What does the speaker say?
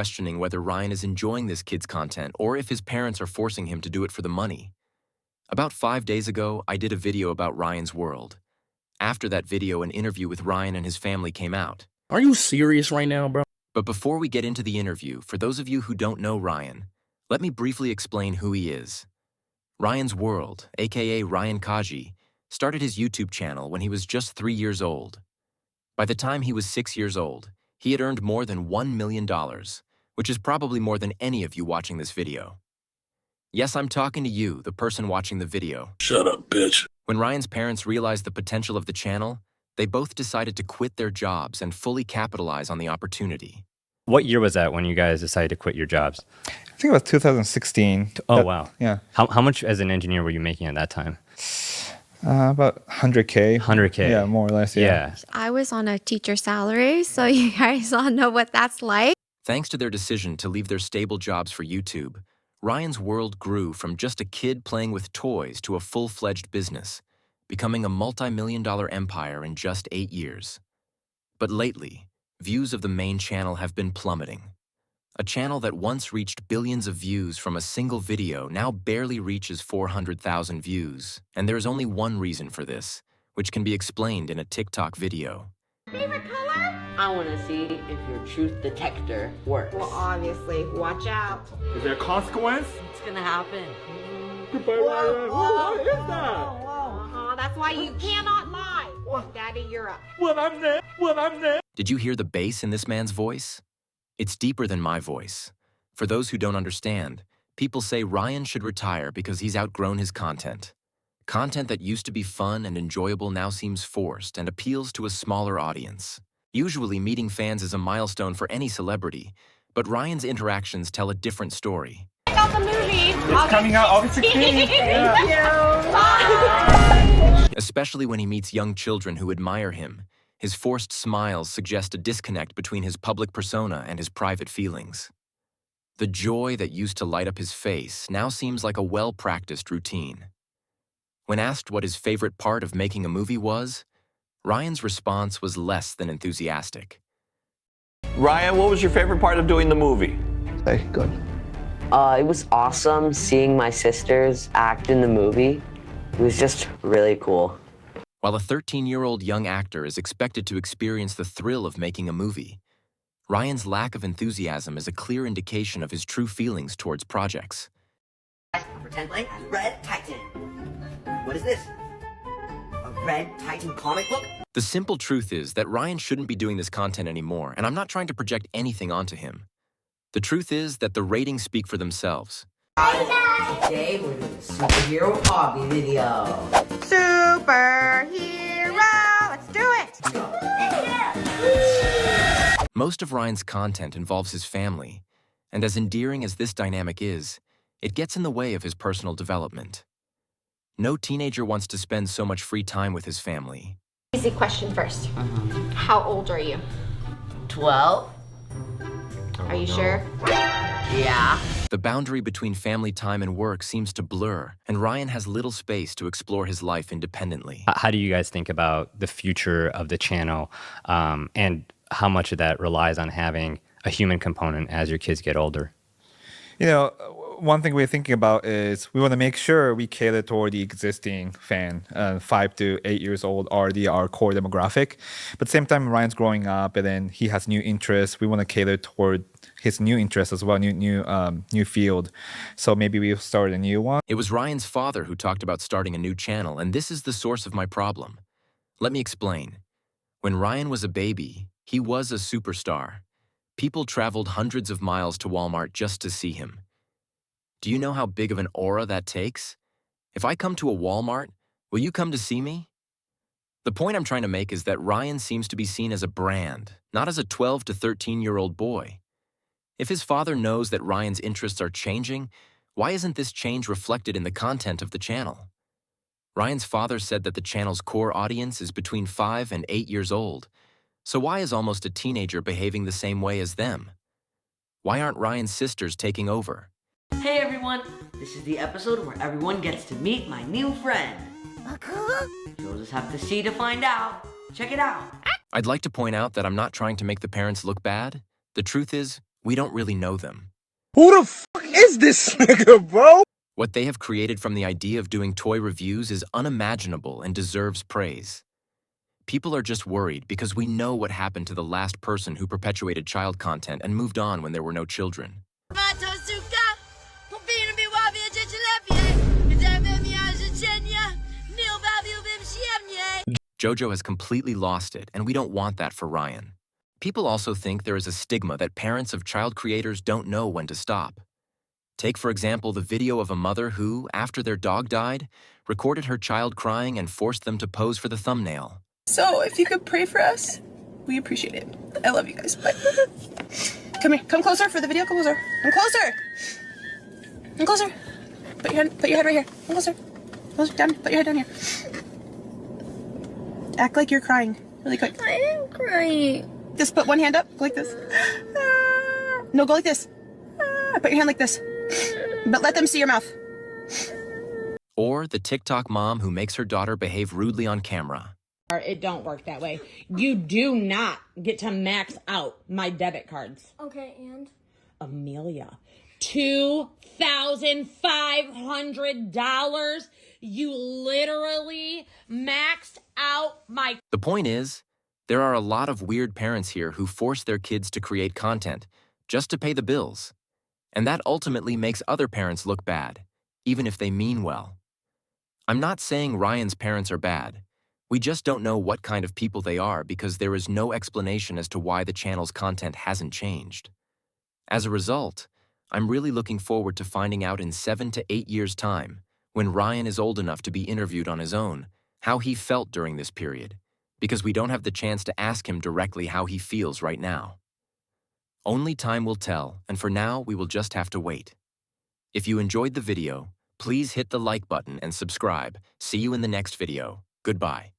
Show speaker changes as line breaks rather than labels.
questioning whether Ryan is enjoying this kid's content or if his parents are forcing him to do it for the money. About 5 days ago, I did a video about Ryan's world. After that video, an interview with Ryan and his family came out.
Are you serious right now, bro?
But before we get into the interview, for those of you who don't know Ryan, let me briefly explain who he is. Ryan's World, aka Ryan Kaji, started his YouTube channel when he was just 3 years old. By the time he was 6 years old, he had earned more than $1 million, which is probably more than any of you watching this video. Yes, I'm talking to you, the person watching the video.
Shut up, bitch.
When Ryan's parents realized the potential of the channel, they both decided to quit their jobs and fully capitalize on the opportunity.
What year was that when you guys decided to quit your jobs?
I think it was 2016.
Oh, wow.
Yeah.
How much as an engineer were you making at that time?
About 100K.
100K.
Yeah, more or less. Yeah.
I was on a teacher salary, so you guys all know what that's like.
Thanks to their decision to leave their stable jobs for YouTube, Ryan's World grew from just a kid playing with toys to a full-fledged business, becoming a multi-million-dollar empire in just 8 years. But lately, views of the main channel have been plummeting. A channel that once reached billions of views from a single video now barely reaches 400,000 views, and there is only one reason for this, which can be explained in a TikTok video.
Favorite color?
I want to see if your truth detector works.
Well, obviously. Watch out.
Is there a consequence?
It's gonna happen.
Goodbye, Ryan. What is that?
That's why you cannot lie. Daddy, you're up.
Well, I'm there.
Did you hear the bass in this man's voice? It's deeper than my voice. For those who don't understand, people say Ryan should retire because he's outgrown his content. Content that used to be fun and enjoyable now seems forced and appeals to a smaller audience. Usually, meeting fans is a milestone for any celebrity, but Ryan's interactions tell a different story.
Check out the movie.
It's coming out August 16th.
Thank you. Bye.
Especially when he meets young children who admire him. His forced smiles suggest a disconnect between his public persona and his private feelings. The joy that used to light up his face now seems like a well-practiced routine. When asked what his favorite part of making a movie was, Ryan's response was less than enthusiastic.
Ryan, what was your favorite part of doing the movie?
Hey, good.
It was awesome seeing my sisters act in the movie. It was just really cool.
While a 13-year-old young actor is expected to experience the thrill of making a movie, Ryan's lack of enthusiasm is a clear indication of his true feelings towards projects.
Pretend like Red Titan. What is this? A Red Titan comic book?
The simple truth is that Ryan shouldn't be doing this content anymore, and I'm not trying to project anything onto him. The truth is that the ratings speak for themselves.
Today we're doing a superhero hobby video.
Superhero. Let's do it.
Most of Ryan's content involves his family, and as endearing as this dynamic is, it gets in the way of his personal development. No teenager wants to spend so much free time with his family.
Easy question first. How old are you?
12?
Are you sure?
Yeah.
The boundary between family time and work seems to blur, and Ryan has little space to explore his life independently.
How do you guys think about the future of the channel and how much of that relies on having a human component as your kids get older?
You know, one thing we're thinking about is we want to make sure we cater toward the existing fan. 5 to 8 years old already our core demographic. But at the same time, Ryan's growing up and then he has new interests. We want to cater toward his new interests as well, new field. So maybe we'll start a new one.
It was Ryan's father who talked about starting a new channel, and this is the source of my problem. Let me explain. When Ryan was a baby, he was a superstar. People traveled hundreds of miles to Walmart just to see him. Do you know how big of an aura that takes? If I come to a Walmart, will you come to see me? The point I'm trying to make is that Ryan seems to be seen as a brand, not as a 12 to 13-year-old boy. If his father knows that Ryan's interests are changing, why isn't this change reflected in the content of the channel? Ryan's father said that the channel's core audience is between 5 and 8 years old. So why is almost a teenager behaving the same way as them? Why aren't Ryan's sisters taking over?
Hey everyone, this is the episode where everyone gets to meet my new friend. You'll just have to see to find out. Check it out.
I'd like to point out that I'm not trying to make the parents look bad. The truth is, We don't really know them.
Who the fuck is this nigga, bro?
What they have created from the idea of doing toy reviews is unimaginable and deserves praise. People are just worried because we know what happened to the last person who perpetuated child content and moved on when there were no children. JoJo has completely lost it, and we don't want that for Ryan. People also think there is a stigma that parents of child creators don't know when to stop. Take, for example, the video of a mother who, after their dog died, recorded her child crying and forced them to pose for the thumbnail.
So, if you could pray for us, we appreciate it. I love you guys. Bye. Come here. Come closer for the video. Come closer. Come closer. Come closer. Put your head right here. Come closer. Closer. Down. Put your head down here. Act like you're crying. Really quick.
I am crying.
Just put one hand up. Go like this. No, go like this. Put your hand like this. But let them see your mouth.
Or the TikTok mom who makes her daughter behave rudely on camera.
It don't work that way. You do not get to max out my debit cards.
Okay, and?
Amelia, $2,500? You literally maxed out my...
The point is, there are a lot of weird parents here who force their kids to create content just to pay the bills. And that ultimately makes other parents look bad, even if they mean well. I'm not saying Ryan's parents are bad. We just don't know what kind of people they are because there is no explanation as to why the channel's content hasn't changed. As a result, I'm really looking forward to finding out in 7 to 8 years' time, when Ryan is old enough to be interviewed on his own, how he felt during this period, because we don't have the chance to ask him directly how he feels right now. Only time will tell, and for now, we will just have to wait. If you enjoyed the video, please hit the like button and subscribe. See you in the next video. Goodbye.